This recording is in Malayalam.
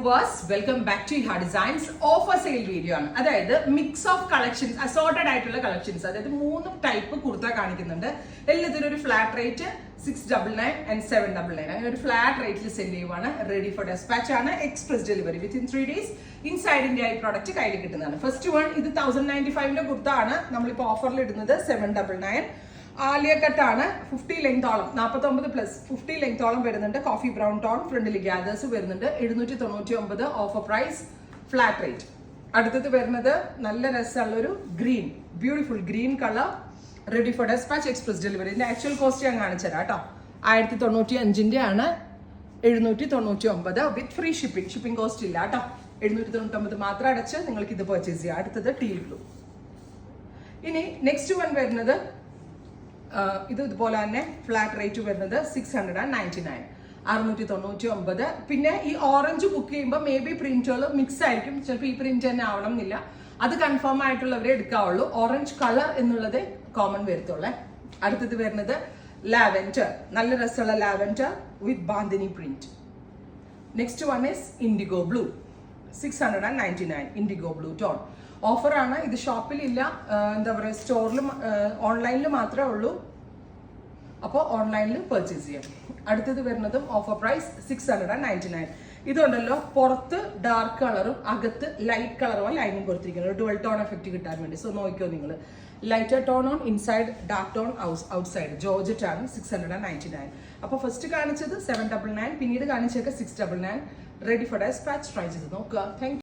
Viewers, welcome back to Iha designs. Offer sale video ആണ്. അതായത് മിക്സ് ഓഫ് കളക്ഷൻസ്, അസോർട്ടഡ് ആയിട്ടുള്ള കളക്ഷൻസ്, അതായത് 3 ടൈപ്പ് കുർത്ത കാണിക്കുന്നുണ്ട്. എല്ലാത്തിനും ഒരു ഫ്ലാറ്റ് റേറ്റ് 699 and 799. അങ്ങനെ ഒരു ഫ്ലാറ്റ് റേറ്റിൽ സെൻഡ് ചെയ്യുവാണ്. റെഡി ഫോർ ഡെസ്പാച്ച് ആണ്. Express delivery within 3 days. Inside India ഈ പ്രോഡക്റ്റ് കയ്യിൽ കിട്ടുന്നതാണ്. ഫസ്റ്റ് വൺ, ഇത് 1095 കുർത്ത ആണ്. നമ്മളിപ്പോൾ ഓഫറിൽ ഇടുന്നത് 799. ആലിയ കട്ടാണ്. 50 ലെങ്തോളം, 49+ 50 ലെങ്തോളം വരുന്നുണ്ട്. കോഫി ബ്രൗൺ ടോൺ, ഫ്രണ്ടിൽ ഗ്യാദേഴ്സ് വരുന്നുണ്ട്. 799 ഓഫർ പ്രൈസ്, ഫ്ലാറ്റ് റേറ്റ്. അടുത്തത് വരുന്നത് നല്ല രസമുള്ളൊരു green, beautiful green colour, ready for despatch, express delivery. ഇതിന്റെ ആക്ച്വൽ കോസ്റ്റ് ഞാൻ കാണിച്ചു തരാം കേട്ടോ. 1095 ആണ്. 799 with free shipping. Shipping cost ഇല്ല കേട്ടോ. 799 മാത്രം അടച്ച് നിങ്ങൾക്ക് ഇത് പർച്ചേസ് ചെയ്യാം. അടുത്തത് ടീൽ ബ്ലൂ. ഇനി നെക്സ്റ്റ് വൺ വരുന്നത് ഇത് ഇതുപോലെ തന്നെ ഫ്ലാറ്റ് റേറ്റ് വരുന്നത് 699, 699. പിന്നെ ഈ ഓറഞ്ച് ബുക്ക് ചെയ്യുമ്പോൾ മേ ബി പ്രിന്റുകൾ മിക്സ് ആയിരിക്കും. ചിലപ്പോൾ ഈ പ്രിന്റ് തന്നെ ആവണം എന്നില്ല. അത് കൺഫേം ആയിട്ടുള്ളവരെ എടുക്കാവുള്ളൂ. ഓറഞ്ച് കളർ എന്നുള്ളത് കോമൺ വരത്തുള്ളേ. അടുത്തത് വരുന്നത് ലാവെൻഡർ, നല്ല രസമുള്ള lavender with bandhani print. Next one is IndiGo blue, 699, IndiGo blue tone. ഓഫറാണ്. ഇത് ഷോപ്പിൽ ഇല്ല, എന്താ പറയുക, സ്റ്റോറിലും ഓൺലൈനിൽ മാത്രമേ ഉള്ളൂ. അപ്പോൾ ഓൺലൈനിൽ പർച്ചേസ് ചെയ്യാം. അടുത്തത് വരുന്നതും ഓഫർ പ്രൈസ് 699. ഇതുണ്ടല്ലോ, പുറത്ത് ഡാർക്ക് കളറും അകത്ത് ലൈറ്റ് കളറും ലൈനിങ് കൊടുത്തിരിക്കുന്നത്, ഡുവൽ ടോൺ എഫക്റ്റ് കിട്ടാൻ വേണ്ടി. സോ നോക്കിയോ നിങ്ങൾ, lighter tone on inside, dark tone outside. Georgette ആണ്. 699. അപ്പോൾ ഫസ്റ്റ് കാണിച്ചത് 799, പിന്നീട് കാണിച്ചേക്ക് 699. Ready for despatch. ട്രൈ ചെയ്ത് നോക്കുക. താങ്ക്